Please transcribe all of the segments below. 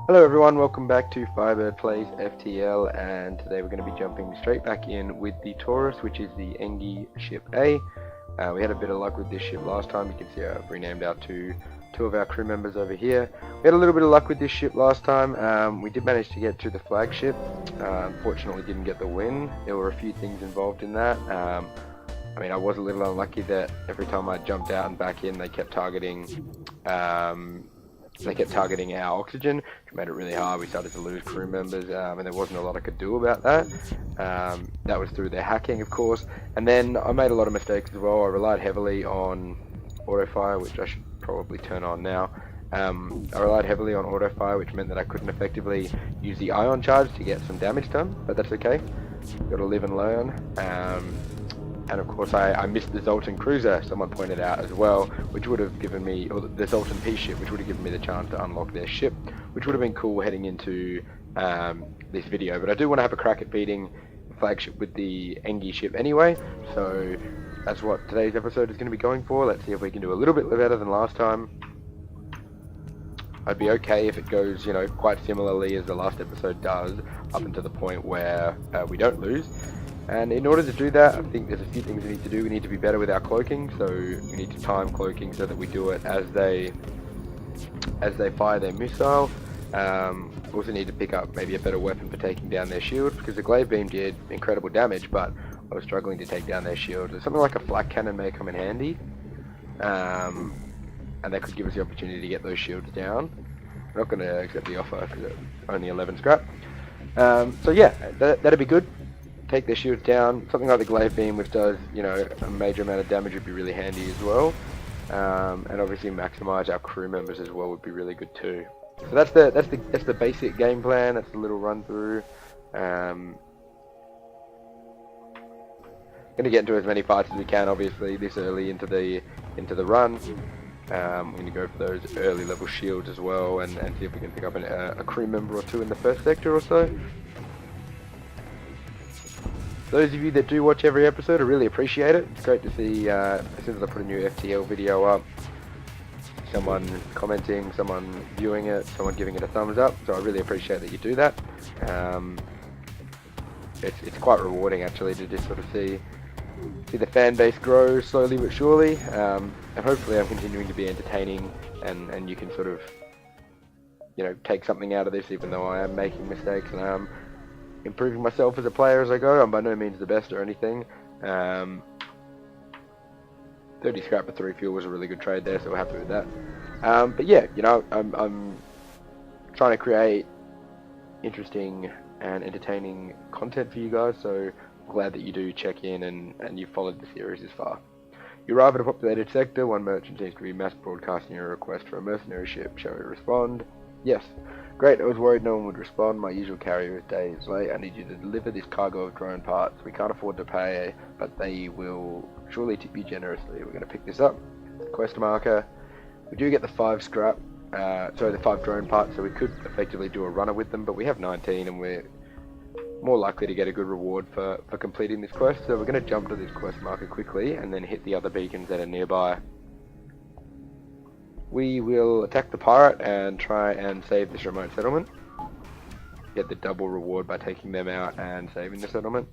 Hello everyone, welcome back to Firebird Plays FTL, and today we're going to be jumping straight back in with the Taurus, which is the Engi ship A. We had a bit of luck with this ship last time. You can see I've renamed our two of our crew members over here. We had a little bit of luck with this ship last time. We did manage to get to the Flagship. Unfortunately didn't get the win. There were a few things involved in that. I mean, I was a little unlucky that every time I jumped out and back in, they kept targeting our oxygen, which made it really hard. We started to lose crew members, and there wasn't a lot I could do about that. That was through their hacking, of course. And then I made a lot of mistakes as well. I relied heavily on auto-fire, which I should probably turn on now. I relied heavily on auto-fire, which meant that I couldn't effectively use the ion charge to get some damage done, but that's okay. Got to live and learn. And of course I missed the Engi Cruiser, someone pointed out as well, which would have given me, or the Engi P ship, which would have given me the chance to unlock their ship, which would have been cool heading into this video. But I do want to have a crack at beating Flagship with the Engi ship anyway, so that's what today's episode is going to be going for. Let's see if we can do a little bit better than last time. I'd be okay if it goes, you know, quite similarly as the last episode does, up until the point where we don't lose. And in order to do that, I think there's a few things we need to do. We need to be better with our cloaking, so we need to time cloaking so that we do it as they fire their missile. We also need to pick up maybe a better weapon for taking down their shields, because the glaive beam did incredible damage, but I was struggling to take down their shields. Something like a flak cannon may come in handy, and that could give us the opportunity to get those shields down. I'm not going to accept the offer because it's only 11 scrap. So yeah, that'd be good. Take their shields down. Something like the glaive beam, which does, you know, a major amount of damage, would be really handy as well. And obviously maximize our crew members as well would be really good too. So that's the basic game plan. That's the little run through. Gonna get into as many fights as we can, obviously, this early into the run. We're gonna go for those early level shields as well, and see if we can pick up a crew member or two in the first sector or so. Those of you that do watch every episode, I really appreciate it. It's great to see, as soon as I put a new FTL video up, someone commenting, someone viewing it, someone giving it a thumbs up, so I really appreciate that you do that. It's quite rewarding actually to just sort of see the fan base grow slowly but surely, and hopefully I'm continuing to be entertaining, and you can sort of, you know, take something out of this, even though I am making mistakes and I am improving myself as a player as I go. I'm by no means the best or anything. 30 scrap for 3 fuel was a really good trade there, so we're happy with that. But yeah, you know, I'm trying to create interesting and entertaining content for you guys, so I'm glad that you do check in and you've followed the series this far. You arrive at a populated sector. One merchant seems to be mass broadcasting your request for a mercenary ship. Shall we respond? Yes. Great, I was worried no one would respond. My usual carrier is days late. I need you to deliver this cargo of drone parts. We can't afford to pay, but they will surely tip you generously. We're going to pick this up. Quest marker. We do get the 5 scrap, the 5 drone parts, so we could effectively do a runner with them, but we have 19 and we're more likely to get a good reward for completing this quest. So we're going to jump to this quest marker quickly and then hit the other beacons that are nearby. We will attack the pirate and try and save this remote settlement. Get the double reward by taking them out and saving the settlement.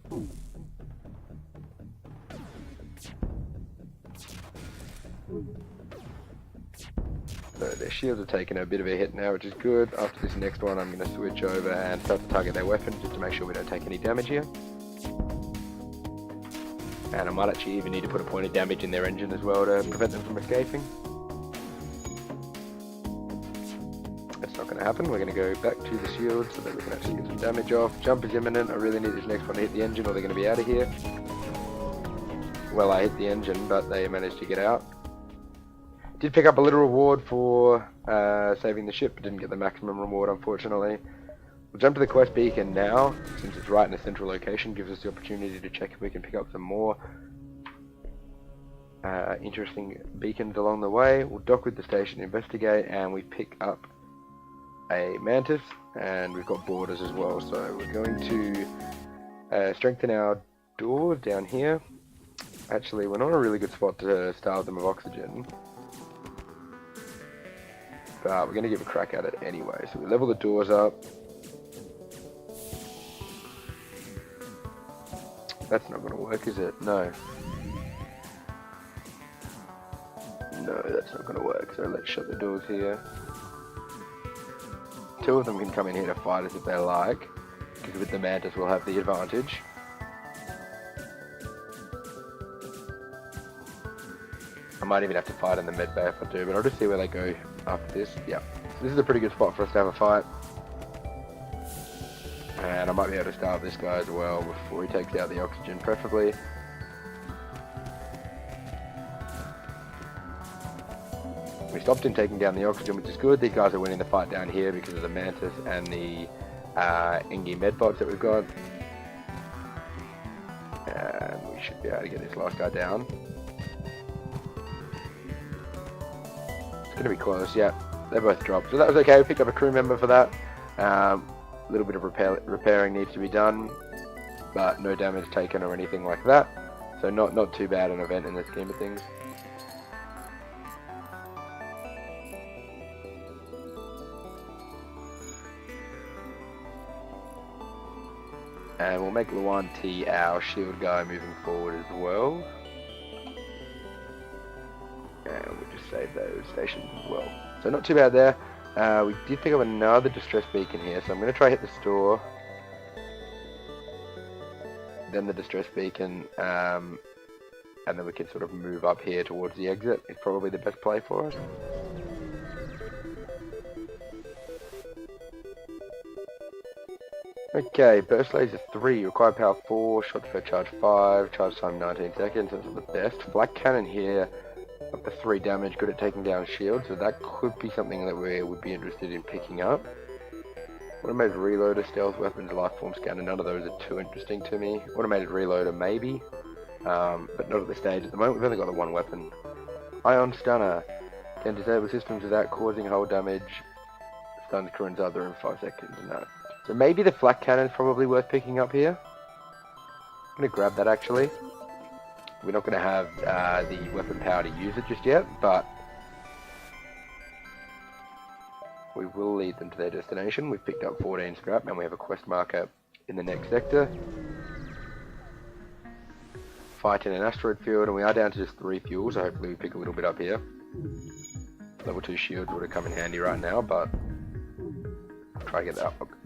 So their shields are taking a bit of a hit now, which is good. After this next one, I'm going to switch over and start to target their weapons just to make sure we don't take any damage here. And I might actually even need to put a point of damage in their engine as well to prevent them from escaping. That's not going to happen. We're going to go back to the shield so that we can actually get some damage off. Jump is imminent. I really need this next one to hit the engine or they're going to be out of here. Well, I hit the engine, but they managed to get out. Did pick up a little reward for saving the ship, but didn't get the maximum reward, unfortunately. We'll jump to the quest beacon now, since it's right in a central location. Gives us the opportunity to check if we can pick up some more interesting beacons along the way. We'll dock with the station, investigate, and we pick up a mantis, and we've got borders as well, so we're going to strengthen our doors down here. Actually, we're not in a really good spot to starve them of oxygen. but we're going to give a crack at it anyway. So we level the doors up. That's not going to work, is it? No. No, that's not going to work. So let's shut the doors here. Two of them can come in here to fight us if they like, because with the mantis we'll have the advantage. I might even have to fight in the med bay if I do, but I'll just see where they go after this. Yeah, so this is a pretty good spot for us to have a fight. And I might be able to starve this guy as well before he takes out the oxygen, preferably. We stopped him taking down the oxygen, which is good. These guys are winning the fight down here because of the mantis and the Engi med pods that we've got. And we should be able to get this last guy down. It's going to be close, yeah. They both dropped. So that was okay. We picked up a crew member for that. A little bit of repairing needs to be done, but no damage taken or anything like that. So not too bad an event in the scheme of things. And we'll make Luan T our shield guy moving forward as well. And we'll just save those stations as well. So not too bad there. We did pick up another distress beacon here, so I'm going to try hit the store. Then the distress beacon, and then we can sort of move up here towards the exit. It's probably the best play for us. Okay, burst laser 3, required power 4, shots per charge 5, charge time 19 seconds, that's the best. Flak cannon here, up to 3 damage, good at taking down shields, so that could be something that we would be interested in picking up. Automated reloader, stealth weapons, life form scanner, none of those are too interesting to me. Automated reloader maybe, but not at this stage. At the moment we've only got the one weapon. Ion stunner, can disable systems without causing hull damage, stuns crew and other in 5 seconds, no. So maybe the flak cannon is probably worth picking up here. I'm going to grab that actually. We're not going to have the weapon power to use it just yet, but we will lead them to their destination. We've picked up 14 scrap and we have a quest marker in the next sector. Fight in an asteroid field, and we are down to just 3 fuels, so hopefully we pick a little bit up here. Level 2 shields would have come in handy right now, but I'll try to get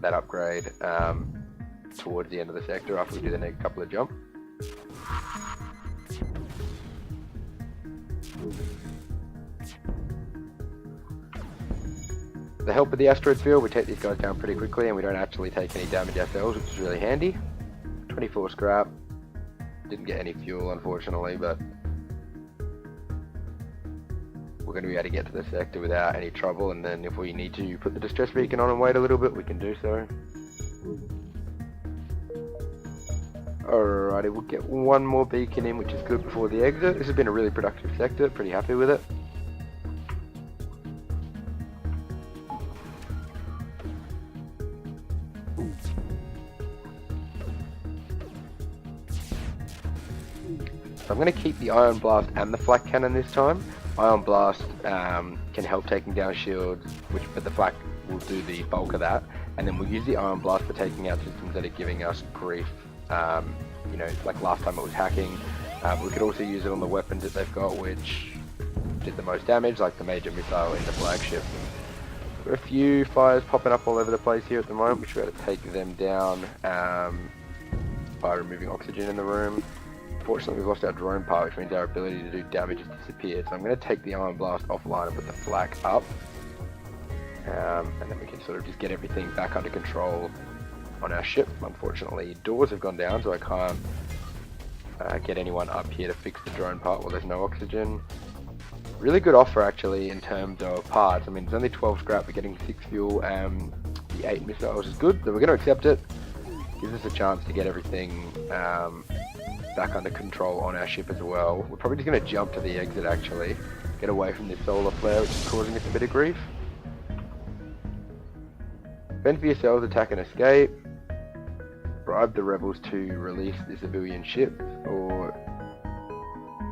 that upgrade towards the end of the sector after we do the next couple of jumps. With the help of the asteroid field, we take these guys down pretty quickly and we don't actually take any damage ourselves, which is really handy. 24 scrap. Didn't get any fuel unfortunately, but we're going to be able to get to the sector without any trouble, and then if we need to put the distress beacon on and wait a little bit, we can do so. Alrighty, we'll get one more beacon in, which is good before the exit. This has been a really productive sector, pretty happy with it. So I'm going to keep the Ion Blast and the Flak Cannon this time. Ion Blast can help taking down shields, but the Flak will do the bulk of that. And then we'll use the Ion Blast for taking out systems that are giving us grief. You know, like last time it was hacking. We could also use it on the weapons that they've got, which did the most damage, like the major missile in the Flagship. There are a few fires popping up all over the place here at the moment. We should be able to take them down by removing oxygen in the room. Unfortunately, we've lost our drone part, which means our ability to do damage has disappeared. So I'm going to take the Ion Blast offline and put the Flak up. And then we can sort of just get everything back under control on our ship. Unfortunately, doors have gone down, so I can't get anyone up here to fix the drone part while there's no oxygen. Really good offer actually in terms of parts. I mean, it's only 12 scrap, we're getting 6 fuel and the 8 missiles is good, so we're going to accept it. Gives us a chance to get everything back under control on our ship as well. We're probably just going to jump to the exit actually, get away from this solar flare which is causing us a bit of grief. Fend for yourselves, attack and escape. Bribe the rebels to release the civilian ship, or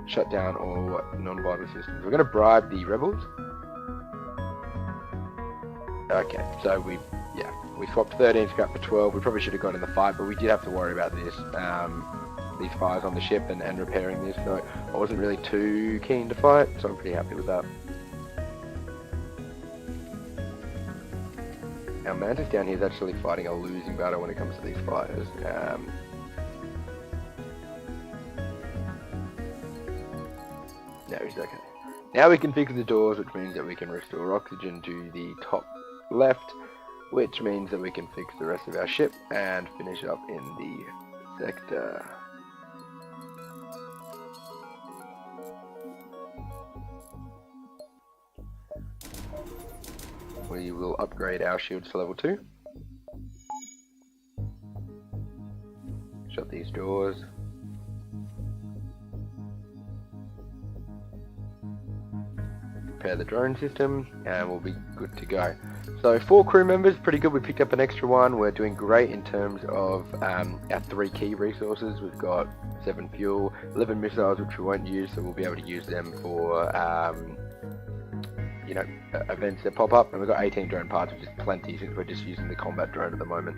shut down all non-vital systems. We're going to bribe the rebels. Okay, so we swapped 13 scrap for 12. We probably should have gone in the fight, but we did have to worry about this, these fires on the ship and repairing this, so I wasn't really too keen to fight, so I'm pretty happy with that. Our Mantis down here is actually fighting a losing battle when it comes to these fires. No, he's okay. Now we can fix the doors, which means that we can restore oxygen to the top left, which means that we can fix the rest of our ship and finish up in the sector. We will upgrade our shields to level 2. Shut these doors. Repair the drone system and we'll be good to go. So 4 crew members, pretty good. We picked up an extra one. We're doing great in terms of our 3 key resources. We've got 7 fuel, 11 missiles which we won't use, so we'll be able to use them for you know, events that pop up, and we've got 18 drone parts, which is plenty since we're just using the combat drone at the moment.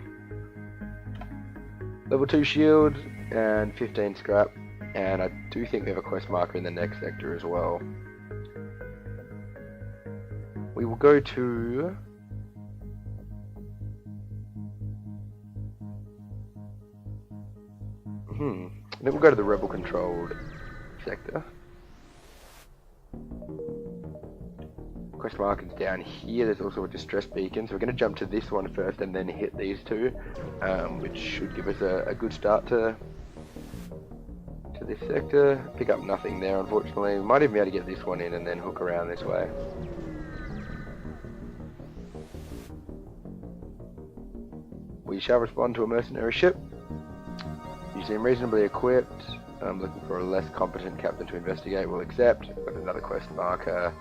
Level 2 shield and 15 scrap, and I do think we have a quest marker in the next sector as well. We will go to then we'll go to the rebel controlled sector. Quest markers down here. There's also a distress beacon, so we're going to jump to this one first and then hit these 2, which should give us a good start to this sector. Pick up nothing there, unfortunately. We might even be able to get this one in and then hook around this way. We shall respond to a mercenary ship. You seem reasonably equipped. I'm looking for a less competent captain to investigate. We'll accept. With another quest marker.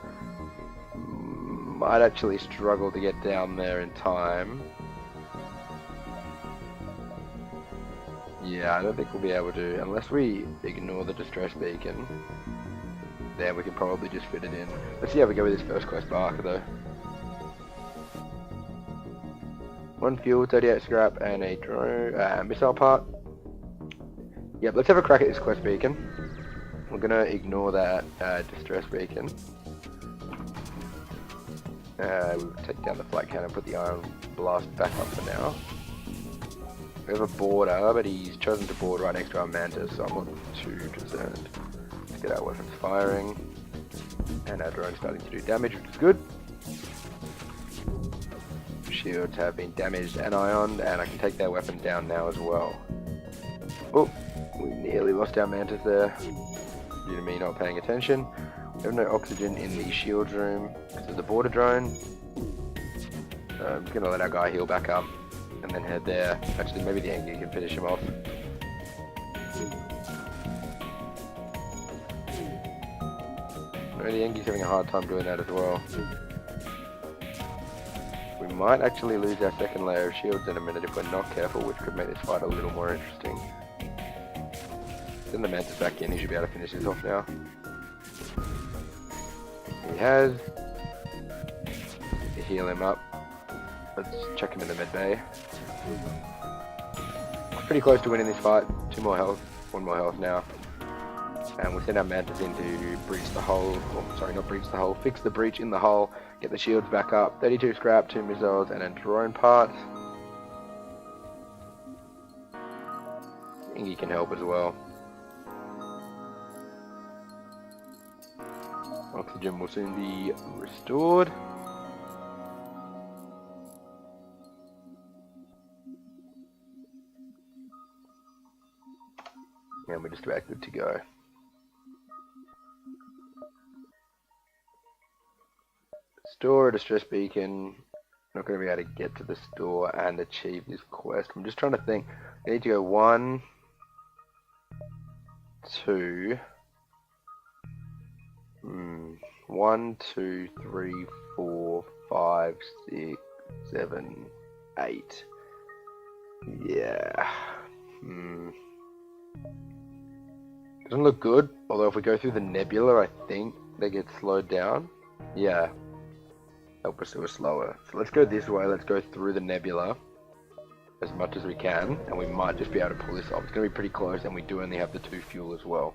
Might actually struggle to get down there in time. Yeah, I don't think we'll be able to, unless we ignore the distress beacon. Then we can probably just fit it in. Let's see how we go with this first quest marker though. 1 fuel, 38 scrap, and a drone missile part. Yep, let's have a crack at this quest beacon. We're gonna ignore that distress beacon. We'll take down the flat cannon and put the iron blast back up for now. We have a boarder, but he's chosen to board right next to our Mantis, so I'm not too concerned. Let's get our weapons firing. And our drone's starting to do damage, which is good. Shields have been damaged and ioned, and I can take their weapons down now as well. Oh, we nearly lost our Mantis there, due to me not paying attention. We have no oxygen in the shield room because of the border drone. So I'm just going to let our guy heal back up and then head there. Actually, maybe the Engi can finish him off. Maybe the Engi's having a hard time doing that as well. We might actually lose our second layer of shields in a minute if we're not careful, which could make this fight a little more interesting. Send the Mantis back in, he should be able to finish this off now. He has. To heal him up. Let's chuck him in the med bay. Pretty close to winning this fight. 2 more health, 1 more health now. And we'll send our Mantis in to breach the hull. Oh, sorry, not breach the hull. Fix the breach in the hull. Get the shields back up. 32 scrap, 2 missiles, and a drone part. Engi can help as well. Oxygen will soon be restored. And we're just about good to go. Store a distress beacon. Not going to be able to get to the store and achieve this quest. I'm just trying to think. I need to go 1, 2. 1, 2, 3, 4, 5, 6, 7, 8. Yeah. Doesn't look good. Although if we go through the nebula, I think they get slowed down. Yeah. help us do it slower. So let's go this way, let's go through the nebula as much as we can, and we might just be able to pull this off. It's going to be pretty close, and we do only have the 2 fuel as well.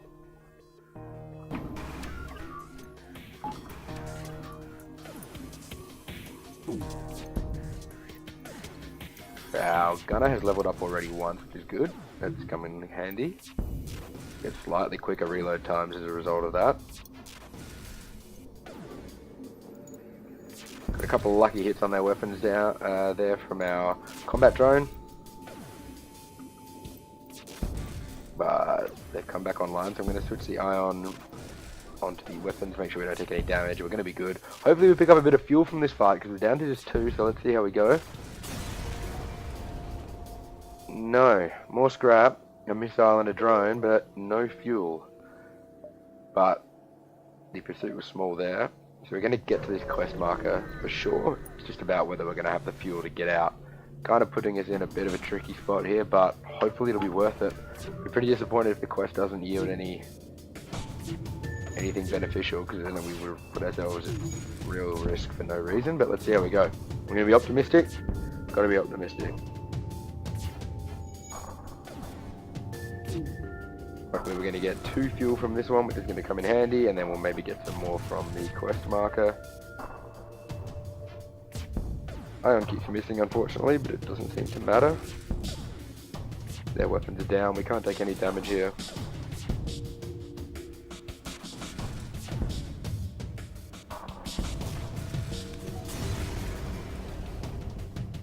Our gunner has leveled up already once, which is good. That's coming in handy. Get slightly quicker reload times as a result of that. Got a couple of lucky hits on their weapons down there from our combat drone. But they've come back online, so I'm going to switch the ion onto the weapons, make sure we don't take any damage. We're going to be good. Hopefully we pick up a bit of fuel from this fight, because we're down to just 2, so let's see how we go. No, more scrap, a missile and a drone, but no fuel. But the pursuit was small there, so we're going to get to this quest marker for sure. It's just about whether we're going to have the fuel to get out. Kind of putting us in a bit of a tricky spot here, but hopefully it'll be worth it. We're pretty disappointed if the quest doesn't yield anything beneficial, because then we would have put ourselves at real risk for no reason. But let's see how we go. We're going to be optimistic. Got to be optimistic. Hopefully we're going to get 2 fuel from this one, which is going to come in handy, and then we'll maybe get some more from the quest marker. Ion keeps missing, unfortunately, but it doesn't seem to matter. Their weapons are down. We can't take any damage here.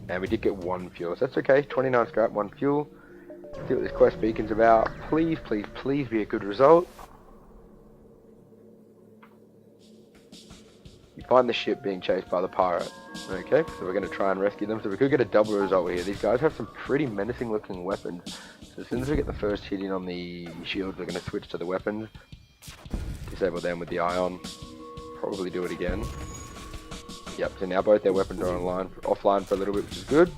And we did get 1 fuel, so that's okay. 29 scrap, 1 fuel. Let's see what this quest beacon's about. Please, please, please be a good result. You find the ship being chased by the pirate. Okay, so we're going to try and rescue them. So we could get a double result here. These guys have some pretty menacing looking weapons. So as soon as we get the first hit in on the shields, we're going to switch to the weapons. Disable them with the ion. Probably do it again. Yep, so now both their weapons are offline for a little bit, which is good.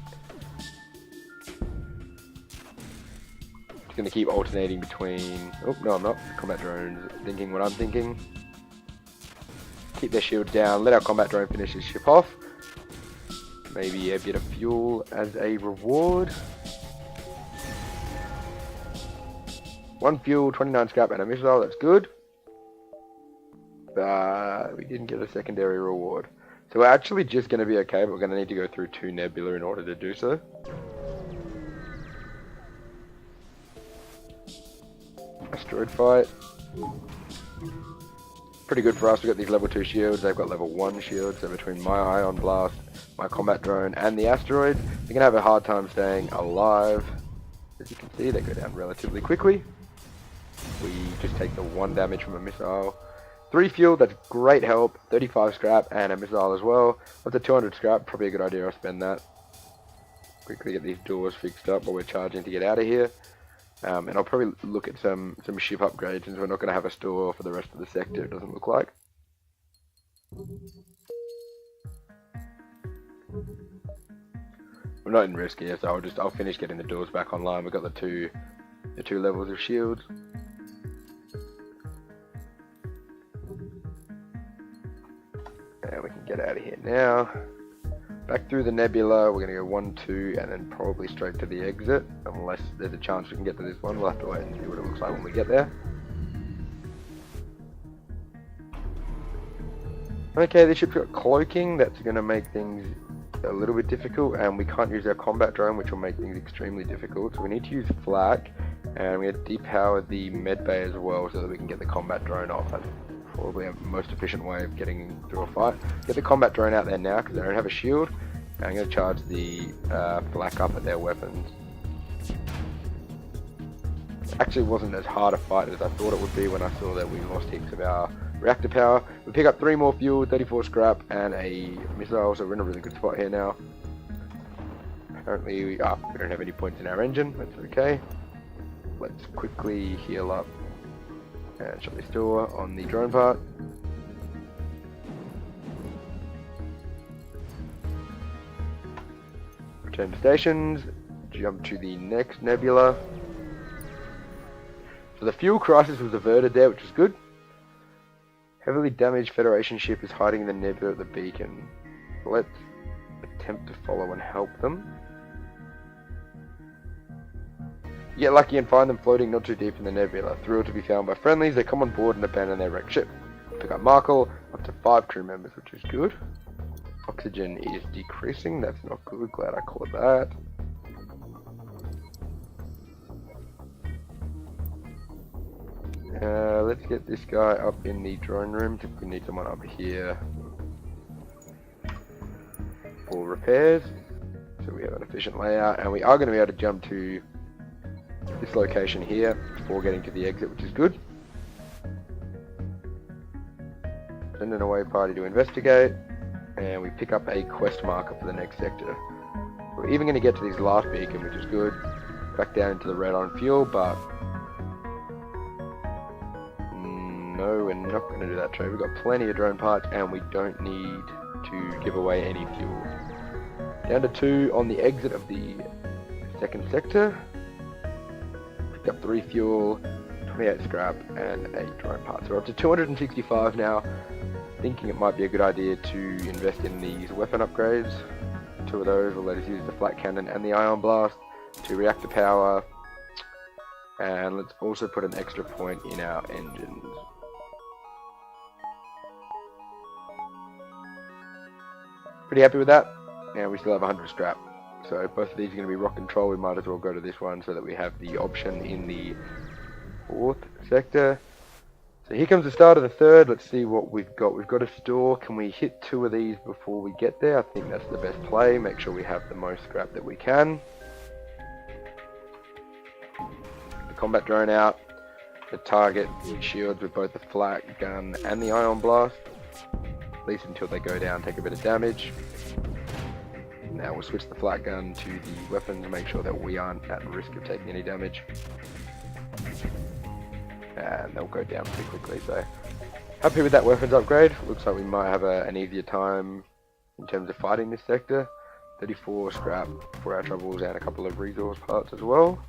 Just going to keep alternating between... Oh, no, I'm not. Combat drones thinking what I'm thinking. Keep their shields down. Let our combat drone finish his ship off. Maybe a bit of fuel as a reward. 1 fuel, 29 scrap, and a missile. That's good. But we didn't get a secondary reward. So we're actually just going to be okay, but we're going to need to go through 2 nebula in order to do so. Asteroid fight. Pretty good for us. We've got these level 2 shields. They've got level 1 shields. So between my ion blast, my combat drone, and the asteroid, they're going to have a hard time staying alive. As you can see, they go down relatively quickly. We just take the 1 damage from a missile. 3 fuel, that's great help. 35 scrap and a missile as well. Up to 200 scrap, probably a good idea I'll spend that. Quickly get these doors fixed up while we're charging to get out of here. And I'll probably look at some ship upgrades, since we're not going to have a store for the rest of the sector, it doesn't look like. We're not in risk here, so I'll finish getting the doors back online. We've got the two levels of shields. And we can get out of here now. Back through the nebula, we're going to go 1, 2, and then probably straight to the exit, unless there's a chance we can get to this one. We'll have to wait and see what it looks like when we get there. Okay, this ship's got cloaking. That's going to make things a little bit difficult, and we can't use our combat drone, which will make things extremely difficult. So we need to use flak, and we have to depower the med bay as well, so that we can get the combat drone off. That's probably a most efficient way of getting through a fight. Get the combat drone out there now, because they don't have a shield. And I'm going to charge the flak up at their weapons. It actually wasn't as hard a fight as I thought it would be when I saw that we lost heaps of our reactor power. We pick up 3 more fuel, 34 scrap, and a missile, so we're in a really good spot here now. Apparently we don't have any points in our engine, that's okay. Let's quickly heal up and shut this door on the drone part. Return to stations, jump to the next nebula. So the fuel crisis was averted there, which is good. Heavily damaged Federation ship is hiding in the nebula at the beacon. let's attempt to follow and help them. Get lucky and find them floating not too deep in the nebula. Thrilled to be found by friendlies, they come on board and abandon their wrecked ship. Pick up Markle, up to 5 crew members, which is good. Oxygen is decreasing, that's not good, glad I caught that. Let's get this guy up in the drone room. We need someone up here for repairs. So we have an efficient layout, and we are going to be able to jump to this location here before getting to the exit, which is good. Send an away party to investigate, and we pick up a quest marker for the next sector. We're even going to get to this last beacon, which is good. Back down into the red on fuel, but no, we're not going to do that trade. We've got plenty of drone parts, and we don't need to give away any fuel. Down to 2 on the exit of the second sector. Picked up 3 fuel, 28 scrap, and 8 drone parts. So we're up to 265 now. Thinking it might be a good idea to invest in these weapon upgrades. 2 of those will let us use the flat cannon and the ion blast to reactor power. And let's also put an extra point in our engines. Pretty happy with that. And we still have 100 scrap. So both of these are going to be rock control. We might as well go to this one so that we have the option in the 4th sector. So here comes the start of the 3rd. Let's see what we've got. We've got a store. Can we hit 2 of these before we get there? I think that's the best play. Make sure we have the most scrap that we can. The combat drone out. The target shields with both the flak gun and the ion blast. At least until they go down, take a bit of damage. Now we'll switch the flak gun to the weapons, make sure that we aren't at risk of taking any damage. And they'll go down pretty quickly, so happy with that weapons upgrade. Looks like we might have an easier time in terms of fighting this sector. 34 scrap for our troubles and a couple of resource parts as well.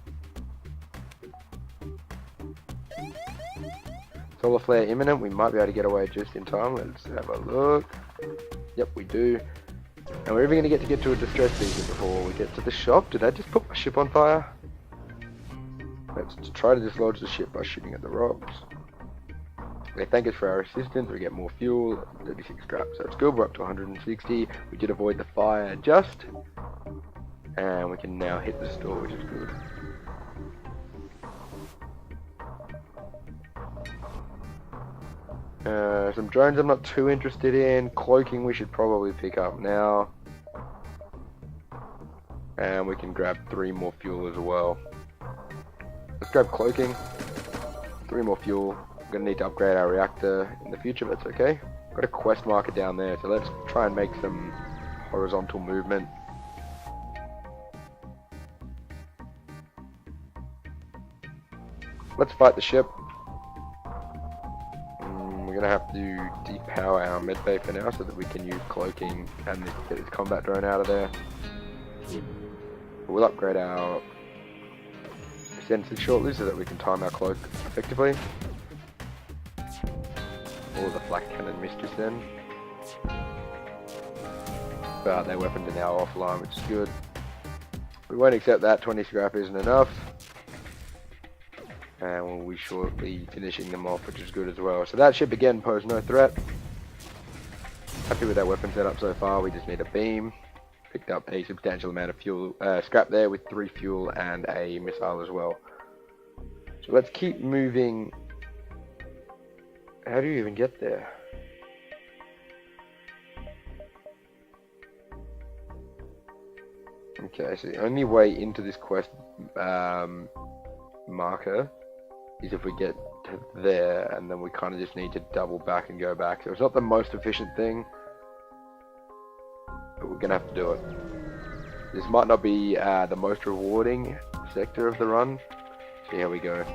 Solar flare imminent, we might be able to get away just in time. Let's have a look. Yep, we do. And we're even going to get to a distress beacon before we get to the shop. Did I just put my ship on fire? Let's try to dislodge the ship by shooting at the rocks. They thank us for our assistance. We get more fuel, 36 scrap, so it's good. We're up to 160. We did avoid the fire just. And we can now hit the store, which is good. Some drones I'm not too interested in. Cloaking we should probably pick up now. And we can grab 3 more fuel as well. Let's grab cloaking. 3 more fuel. I'm going to need to upgrade our reactor in the future, but that's okay. Got a quest marker down there, so let's try and make some horizontal movement. Let's fight the ship. We're going to have to depower our medbay for now so that we can use cloaking and get this combat drone out of there. We'll upgrade our sensors shortly so that we can time our cloak effectively. All the flak cannon missed just then. But their weapons are now offline, which is good. We won't accept that, 20 scrap isn't enough. And we'll be shortly finishing them off, which is good as well. So that ship again posed no threat. Happy with our weapon setup so far, we just need a beam. Picked up a substantial amount of fuel, scrap there with 3 fuel and a missile as well. So let's keep moving. How do you even get there? Okay, so the only way into this quest marker is if we get to there, and then we kind of just need to double back and go back. So it's not the most efficient thing, but we're gonna have to do it. This might not be the most rewarding sector of the run. See how we go.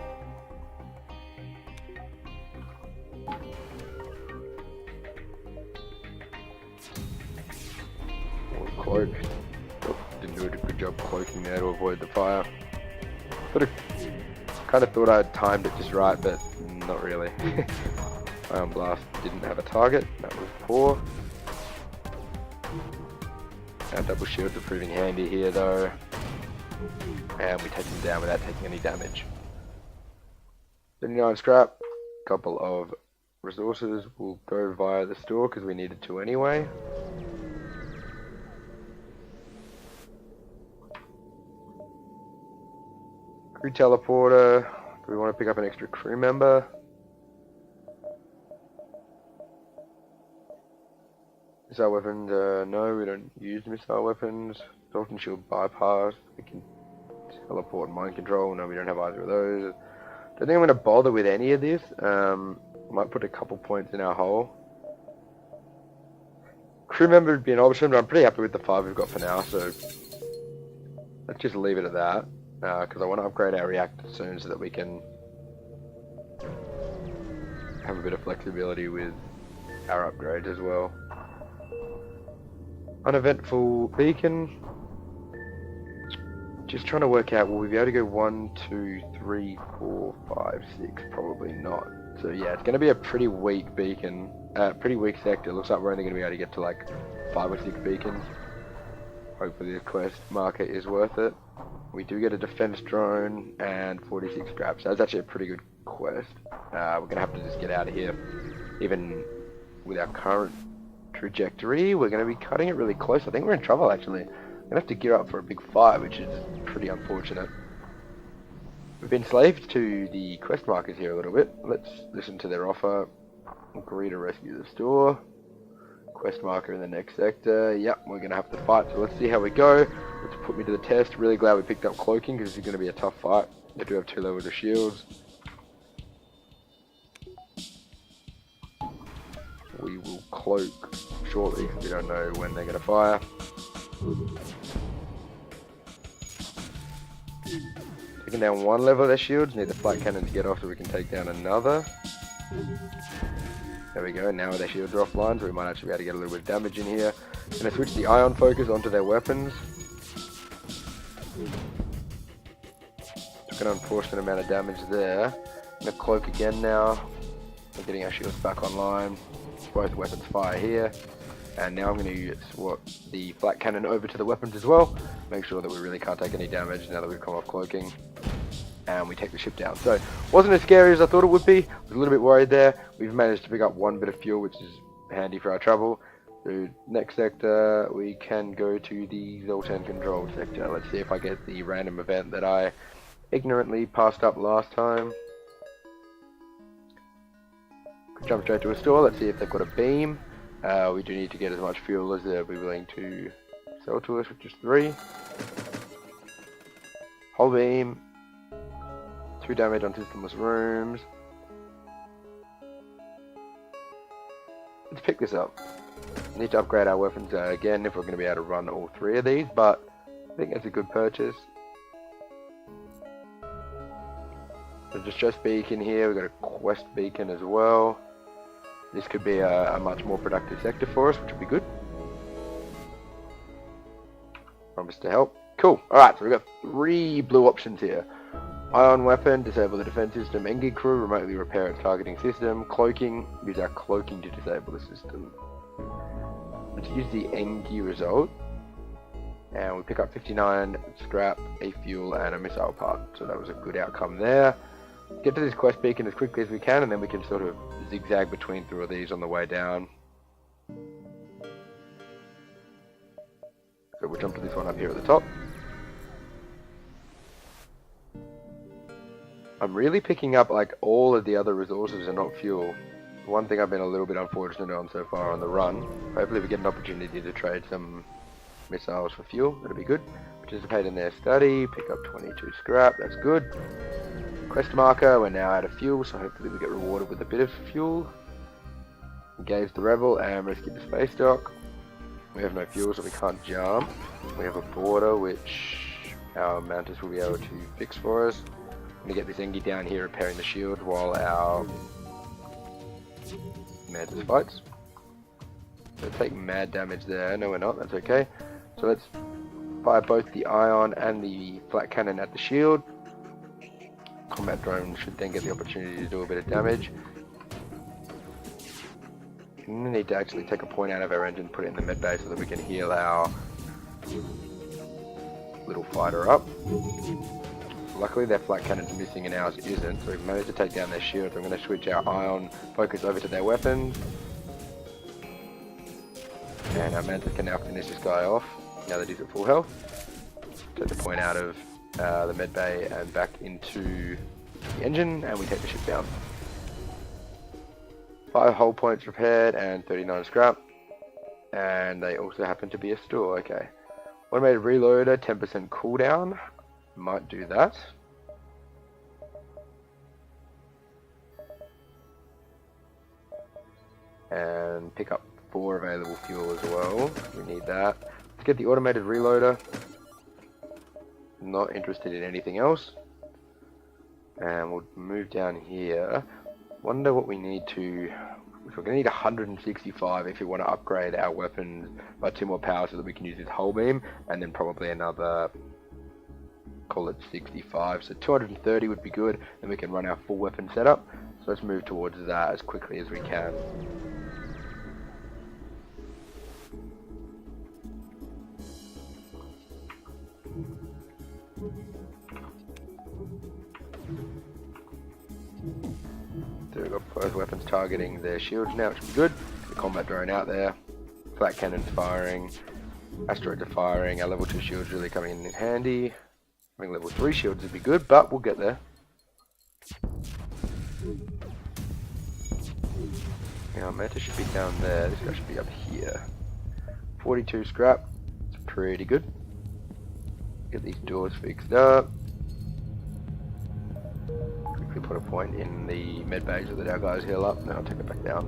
Cloak. Oh, didn't do a good job cloaking there to avoid the fire. Kind of thought I'd timed it just right, but not really. Ion Blast didn't have a target. That was poor. Our double shields are proving handy here though. And we take them down without taking any damage. 79 scrap, couple of resources will go via the store because we needed to anyway. Crew teleporter, do we want to pick up an extra crew member? Missile weapons, no, we don't use missile weapons. Dolphin shield bypass, we can teleport and mind control, no, we don't have either of those. Don't think I'm going to bother with any of this. Might put a couple points in our hull. Crew member would be an option, but I'm pretty happy with the 5 we've got for now, so let's just leave it at that. Because I want to upgrade our reactor soon so that we can have a bit of flexibility with our upgrades as well. Uneventful beacon. Just trying to work out, will we be able to go 1, 2, 3, 4, 5, 6? Probably not. So yeah, it's going to be a pretty weak beacon, pretty weak sector. Looks like we're only going to be able to get to like 5 or 6 beacons. Hopefully this quest marker is worth it. We do get a defense drone and 46 scraps. That's actually a pretty good quest. We're going to have to just get out of here. Even with our current trajectory, we're going to be cutting it really close. I think we're in trouble actually. We're going to have to gear up for a big fight, which is pretty unfortunate. We've been slaves to the quest markers here a little bit. Let's listen to their offer. Agree to rescue the store. Quest marker in the next sector. Yep, we're going to have to fight, so let's see how we go. Let's put me to the test. Really glad we picked up cloaking because it's going to be a tough fight. They do have 2 levels of shields. We will cloak shortly because we don't know when they're going to fire. Taking down 1 level of their shields. Need the flat cannon to get off so we can take down another. There we go, now their shields are offline, so we might actually be able to get a little bit of damage in here. Gonna switch the ion focus onto their weapons. Took an unfortunate amount of damage there. Gonna cloak again now. We're getting our shields back online. Both weapons fire here. And now I'm going to swap the flat cannon over to the weapons as well. Make sure that we really can't take any damage now that we've come off cloaking. And we take the ship down. So, wasn't as scary as I thought it would be. I was a little bit worried there. We've managed to pick up 1 bit of fuel, which is handy for our travel. So, next sector, we can go to the Zoltan controlled sector. Let's see if I get the random event that I ignorantly passed up last time. Could jump straight to a store. Let's see if they've got a beam. We do need to get as much fuel as they'll be willing to sell to us, which is 3. Hull beam. 2 damage on systemless rooms. Let's pick this up. Need to upgrade our weapons again if we're going to be able to run all 3 of these, but I think it's a good purchase. So just beacon here, we've got a quest beacon as well. This could be a much more productive sector for us, which would be good. Promise to help. Cool. Alright, so we've got 3 blue options here. Ion weapon, disable the defense system. Engi crew, remotely repair its targeting system. Cloaking, use our cloaking to disable the system. Let's use the Engi result. And we pick up 59 scrap, a fuel, and a missile part. So that was a good outcome there. Get to this quest beacon as quickly as we can, and then we can sort of zigzag between 3 of these on the way down. So we'll jump to this one up here at the top. I'm really picking up like all of the other resources and not fuel. One thing I've been a little bit unfortunate on so far on the run. Hopefully we get an opportunity to trade some missiles for fuel, that'll be good. Participate in their study, pick up 22 scrap, that's good. Quest marker, we're now out of fuel, so hopefully we get rewarded with a bit of fuel. Engage the rebel and rescue the space dock. We have no fuel, so we can't jump. We have a border which our Mantis will be able to fix for us. I'm going to get this Engi down here repairing the shield while our Mantis fights. So take mad damage there. No, we're not. That's okay. So let's fire both the ion and the flat cannon at the shield. Combat drone should then get the opportunity to do a bit of damage. We need to actually take a point out of our engine, put it in the med bay so that we can heal our Little fighter up. Luckily their flak cannon's missing and ours isn't, so we've managed to take down their shields. I'm going to switch our ion focus over to their weapons. And our Mantis can now finish this guy off, now that he's at full health. Take the point out of the med bay and back into the engine, and we take the ship down. 5 hull points repaired and 39 scrap. And they also happen to be a store, okay. Automated reloader, 10% cooldown. Might do that. And pick up 4 available fuel as well. We need that. Let's get the automated reloader. Not interested in anything else. And we'll move down here. Wonder what we need to... We're going to need 165 if we want to upgrade our weapons by 2 more power so that we can use this hull beam. And then probably another... call it 65. So 230 would be good. Then we can run our full weapon setup. So let's move towards that as quickly as we can. So we've got both weapons targeting their shields now, which is good. The combat drone out there. Flak cannons firing. Asteroids are firing. Our level 2 shields really coming in handy. Having level 3 shields would be good, but we'll get there. Our Manta should be down there. This guy should be up here. 42 scrap. It's pretty good. Get these doors fixed up. Quickly put a point in the med bay so that our guys heal up, and then I'll take it back down.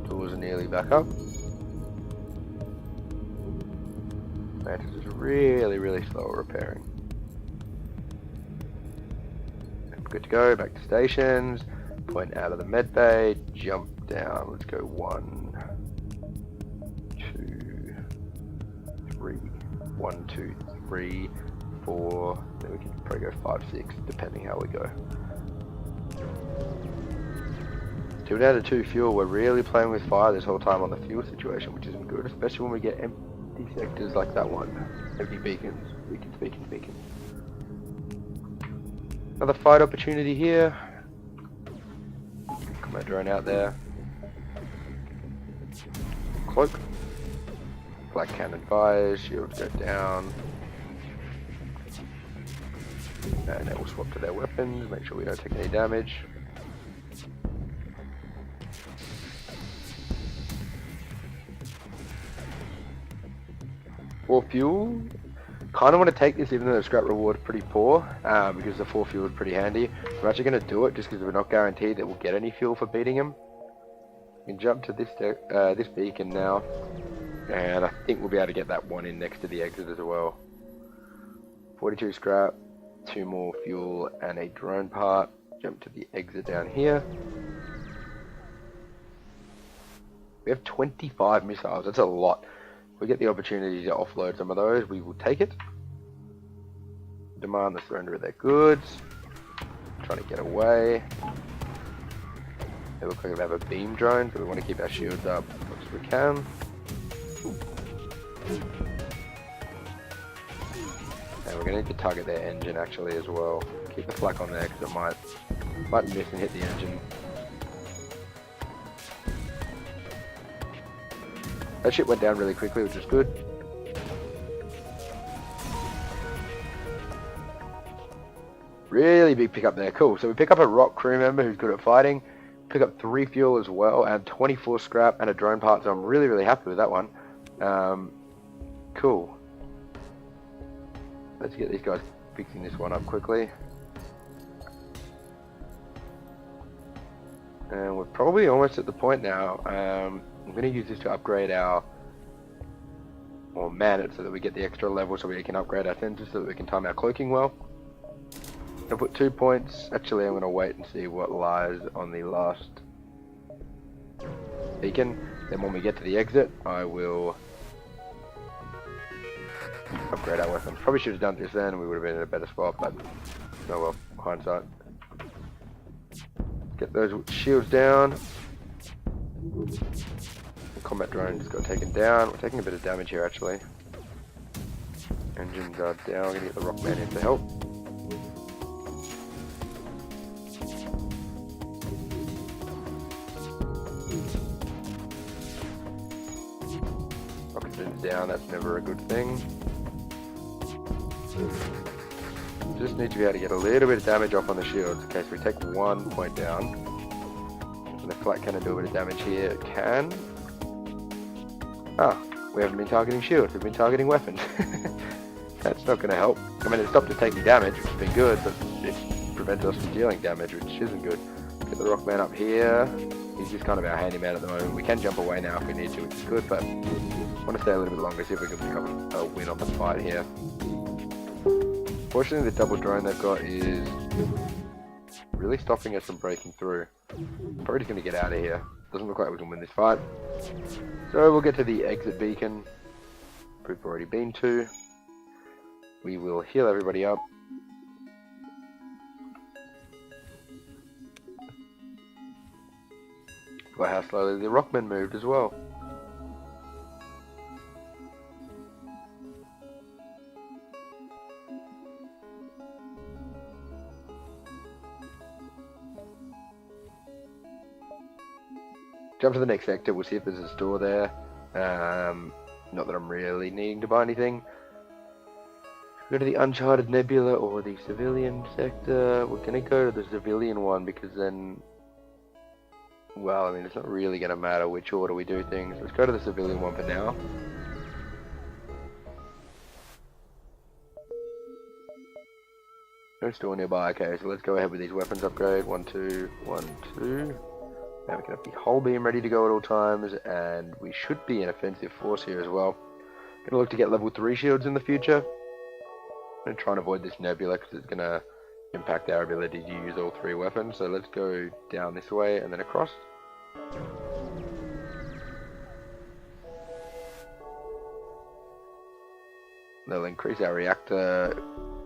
Doors are nearly back up. Mantis is really slow at repairing. Good to go, back to stations. Point out of the med bay, jump down. Let's go 1, 2, 3. 1, 2, 3, 4. Then we can probably go 5, 6, depending how we go. 2 out of 2 fuel. We're really playing with fire this whole time on the fuel situation, which isn't good, especially when we get empty sectors like that one. Empty beacons. Beacons. Another fight opportunity here. Combat drone out there. Cloak. Black cannon fires, shields go down. And they will swap to their weapons, make sure we don't take any damage. For fuel, kind of want to take this even though the scrap reward is pretty poor, because the 4 fuel is pretty handy. We're actually going to do it just because we're not guaranteed that we'll get any fuel for beating him. We can jump to this beacon now, and I think we'll be able to get that one in next to the exit as well. 42 scrap, 2 more fuel, and a drone part. Jump to the exit down here. We have 25 missiles, that's a lot. If we get the opportunity to offload some of those, we will take it. Demand the surrender of their goods. Trying to get away. They look like they have a beam drone, so we want to keep our shields up as much as we can. And we're going to need to target their engine actually as well. Keep the flak on there because it might miss and hit the engine. That ship went down really quickly, which is good. Really big pickup there, cool. So we pick up a rock crew member who's good at fighting. Pick up 3 fuel as well, and 24 scrap and a drone part, so I'm really happy with that one. Cool. Let's get these guys fixing this one up quickly. And we're probably almost at the point now. I'm going to use this to upgrade or man it so that we get the extra level so we can upgrade our sensors so that we can time our cloaking well. I'll put 2 points. Actually, I'm going to wait and see what lies on the last beacon. Then when we get to the exit, I will upgrade our weapons. Probably should have done this then, we would have been in a better spot, but oh well, hindsight. Get those shields down. combat drone just got taken down. We're taking a bit of damage here actually. Engines are down. We're going to get the Rockman in to help. Oxygen's down, that's never a good thing. Just need to be able to get a little bit of damage off on the shields in case we take 1 point down. And the flat cannon do a bit of damage here. It can. Ah, we haven't been targeting shields, we've been targeting weapons. That's not going to help. I mean, it stopped it taking damage, which has been good, but it prevents us from dealing damage, which isn't good. Get the Rockman up here. He's just kind of our handyman at the moment. We can jump away now if we need to, which is good, but I want to stay a little bit longer, see if we can pick up a win on the fight here. Fortunately, the double drone they've got is really stopping us from breaking through. Probably just going to get out of here. Doesn't look like we can win this fight. So we'll get to the exit beacon. We've already been to. We will heal everybody up. Look how slowly the Rockman moved as well. Jump to the next sector, we'll see if there's a store there. Not that I'm really needing to buy anything. Go to the Uncharted Nebula or the civilian sector. We're going to go to the civilian one because then, well, I mean, it's not really going to matter which order we do things. Let's go to the civilian one for now. No store nearby. Okay, so let's go ahead with these weapons upgrade. 1, 2, 1, 2. Now we can have the whole beam ready to go at all times, and we should be in offensive force here as well. Going to look to get level 3 shields in the future. I'm going to try and avoid this nebula because it's going to impact our ability to use all 3 weapons. So let's go down this way and then across. They'll increase our reactor.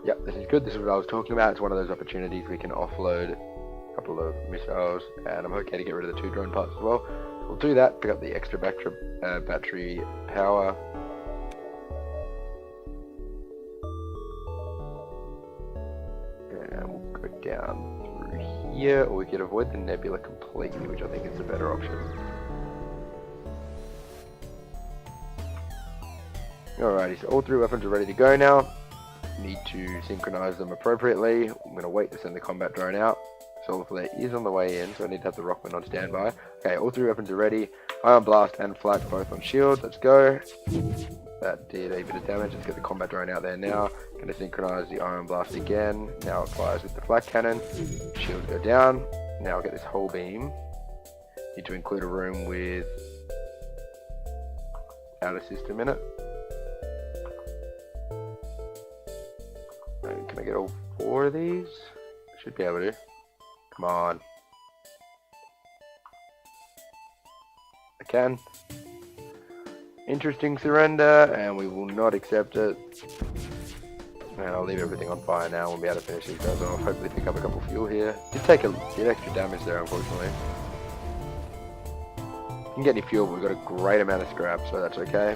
Yep, this is good. This is what I was talking about. It's one of those opportunities we can offload a couple of missiles, and I'm okay to get rid of the 2 drone parts as well. So we'll do that, pick up the extra battery power. And we'll go down through here, or we could avoid the nebula completely, which I think is the better option. Alrighty, so all 3 weapons are ready to go now. Need to synchronize them appropriately. I'm going to wait to send the combat drone out. Solar flare is on the way in, so I need to have the Rockman on standby. Okay, all 3 weapons are ready. Ion Blast and Flak both on shield. Let's go. That did a bit of damage. Let's get the combat drone out there now. Going to synchronize the Ion Blast again. Now it fires with the Flak cannon. Shields go down. Now I'll get this whole beam. Need to include a room with outer system in it. And can I get all 4 of these? Should be able to. Come on. I can. Interesting surrender, and we will not accept it. And I'll leave everything on fire now. We'll be able to finish these guys off. Hopefully pick up a couple of fuel here. Did take a bit extra damage there, unfortunately. Didn't get any fuel, but we've got a great amount of scrap, so that's okay.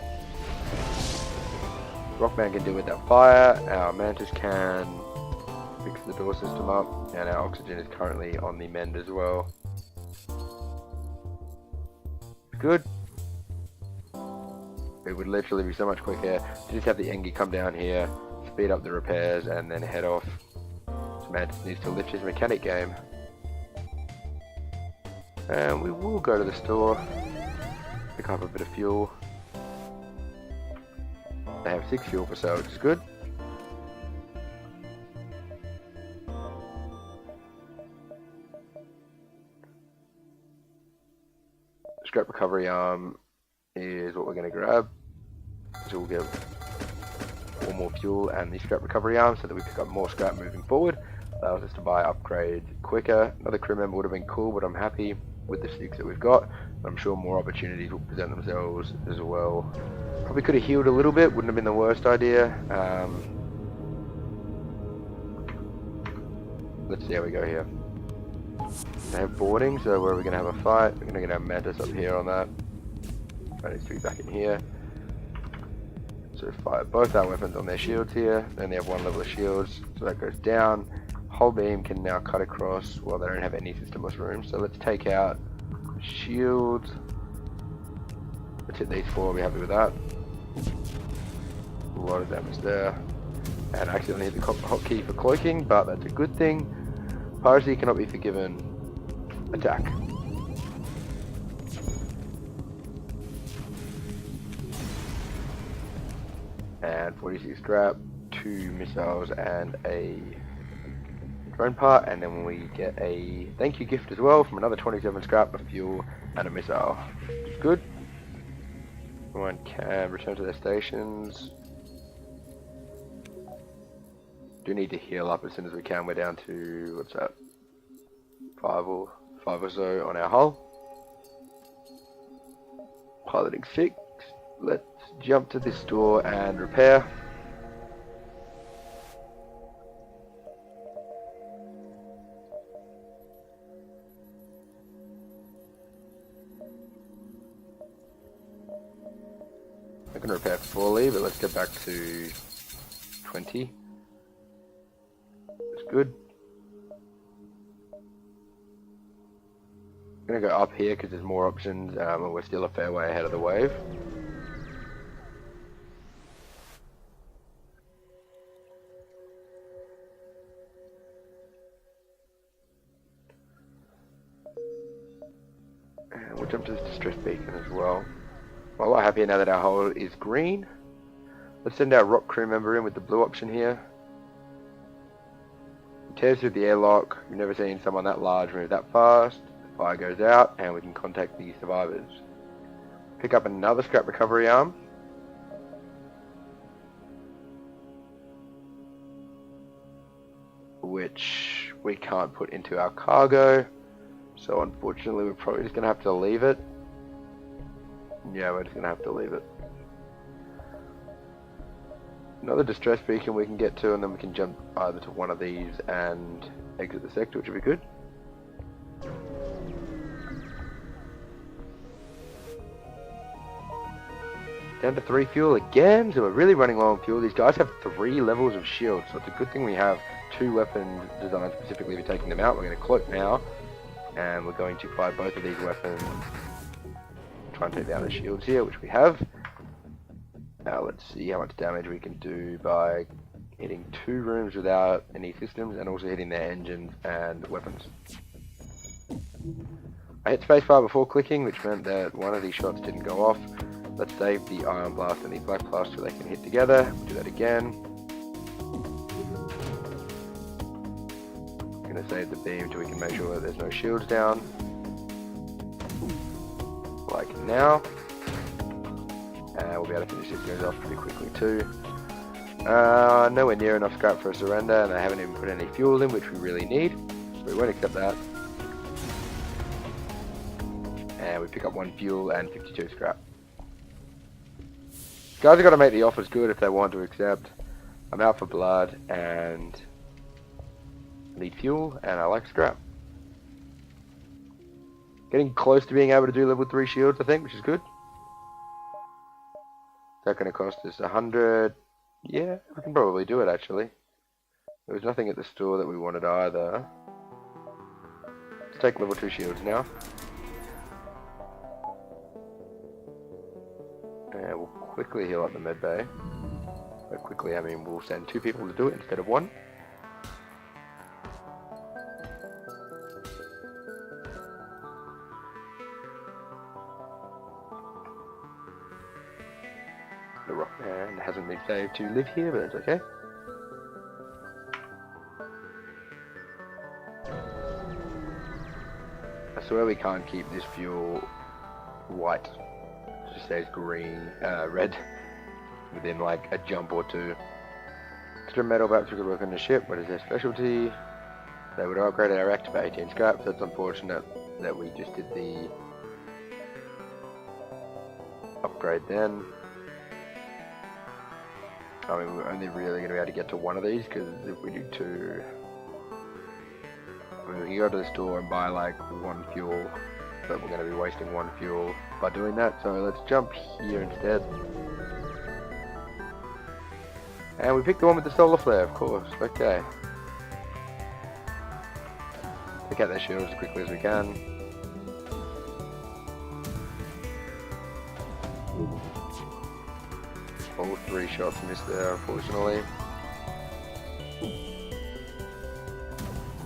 Rockman can deal with that fire. Our Mantis can fix the door system up, and our oxygen is currently on the mend as well. Good. It would literally be so much quicker to just have the Engi come down here, speed up the repairs, and then head off. So Mantis needs to lift his mechanic game. And we will go to the store, pick up a bit of fuel. They have 6 fuel per cell, which is good. Scrap recovery arm is what we're going to grab. So we'll get 4 more fuel and the scrap recovery arm so that we pick up more scrap moving forward. Allows us to buy upgrades quicker. Another crew member would have been cool, but I'm happy with the 6 that we've got. I'm sure more opportunities will present themselves as well. Probably could have healed a little bit, wouldn't have been the worst idea. Let's see how we go here. They have boarding, so where are we going to have a fight? We're going to get our Mantis up here on that. That needs to be back in here. So fire both our weapons on their shields here. Then they have one level of shields, so that goes down. Whole beam can now cut across. Well, they don't have any systemless room, so let's take out shields. Let's hit these four. I'll be happy with that. A lot of damage there. And I accidentally hit the hotkey for cloaking, but that's a good thing. Piracy cannot be forgiven. Attack. And 46 scrap, 2 missiles and a drone part, and then we get a thank you gift as well from another 27 scrap, a fuel and a missile. It's good. Everyone can return to their stations. Do need to heal up as soon as we can. We're down to, what's that, 5 or so on our hull. Piloting fixed. Let's jump to this door and repair. I can repair fully, but let's get back to 20. That's good. I'm going to go up here because there's more options, and we're still a fair way ahead of the wave. And we'll jump to this distress beacon as well. Well, we're happy now that our hull is green. Let's send our rock crew member in with the blue option here. He tears through the airlock. We've never seen someone that large move that fast. The fire goes out and we can contact the survivors. Pick up another scrap recovery arm. Which we can't put into our cargo. So unfortunately we're probably just going to have to leave it. Yeah, we're just going to have to leave it. Another distress beacon we can get to, and then we can jump either to one of these and exit the sector, which would be good. Down to 3 fuel again, so we're really running low on fuel. These guys have 3 levels of shield, so it's a good thing we have 2 weapons designed specifically for taking them out. We're going to cloak now, and we're going to fire both of these weapons. Try and take down the shields here, which we have. Now let's see how much damage we can do by hitting 2 rooms without any systems and also hitting their engines and weapons. I hit spacebar before clicking, which meant that one of these shots didn't go off. Let's save the ion blast and the black blast so they can hit together. We'll do that again. I'm going to save the beam so we can make sure that there's no shields down. Like now. And we'll be able to finish these guys off pretty quickly too. Nowhere near enough scrap for a surrender, and I haven't even put any fuel in, which we really need. So we won't accept that. And we pick up 1 fuel and 52 scrap. Guys have got to make the offers good if they want to accept. I'm out for blood and need fuel, and I like scrap. Getting close to being able to do level 3 shields, I think, which is good. That's going to cost us 100. Yeah, we can probably do it actually. There was nothing at the store that we wanted either. Let's take level 2 shields now. And we'll quickly heal up the med bay. By quickly, I mean we'll send 2 people to do it instead of 1. The rock man hasn't been saved to live here, but it's okay. I swear we can't keep this fuel white. It just says green, red, within like a jump or 2. Extra metal perhaps we could work on the ship. What is their specialty? They would have upgraded our active 18 scrap, so it's unfortunate that we just did the upgrade then. I mean, we're only really going to be able to get to 1 of these, because if we do 2... I mean, we can go to the store and buy like 1 fuel but we're going to be wasting 1 fuel by doing that, so let's jump here instead. And we picked the one with the solar flare, of course. Okay. Pick out their shields as quickly as we can. All 3 shots missed there, unfortunately.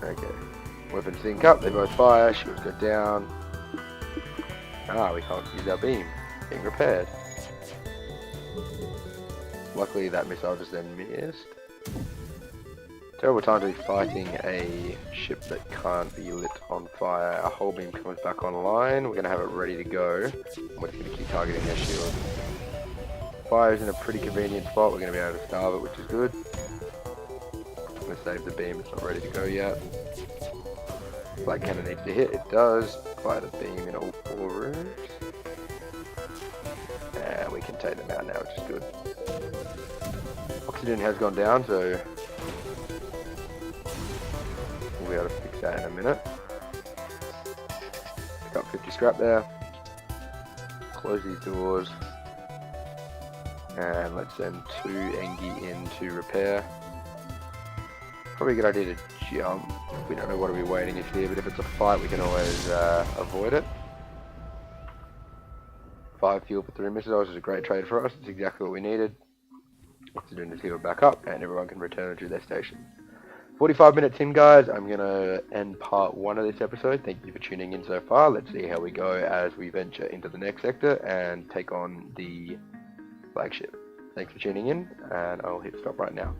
Okay. Weapons sync up, they both fire, shields go down. Ah, we can't use our beam. Being repaired. Luckily that missile just then missed. Terrible time to be fighting a ship that can't be lit on fire. Our hull beam comes back online. We're going to have it ready to go. We're just going to keep targeting their shield. Fire's in a pretty convenient spot. We're going to be able to starve it, which is good. I'm going to save the beam. It's not ready to go yet. Flag cannon needs to hit. It does. Fire the beam in all 4 rooms. And we can take them out now, which is good. Oxygen has gone down, so we'll be able to fix that in a minute. Pick up 50 scrap there. Close these doors. And let's send 2 Engi in to repair. Probably a good idea to jump. We don't know what we're waiting is here, but if it's a fight we can always avoid it. 5 fuel for 3 missiles is a great trade for us. It's exactly what we needed. Oxygen is healed back up and everyone can return to their stations. 45 minutes in, guys. I'm going to end part 1 of this episode. Thank you for tuning in so far. Let's see how we go as we venture into the next sector and take on the flagship. Thanks for tuning in, and I'll hit stop right now.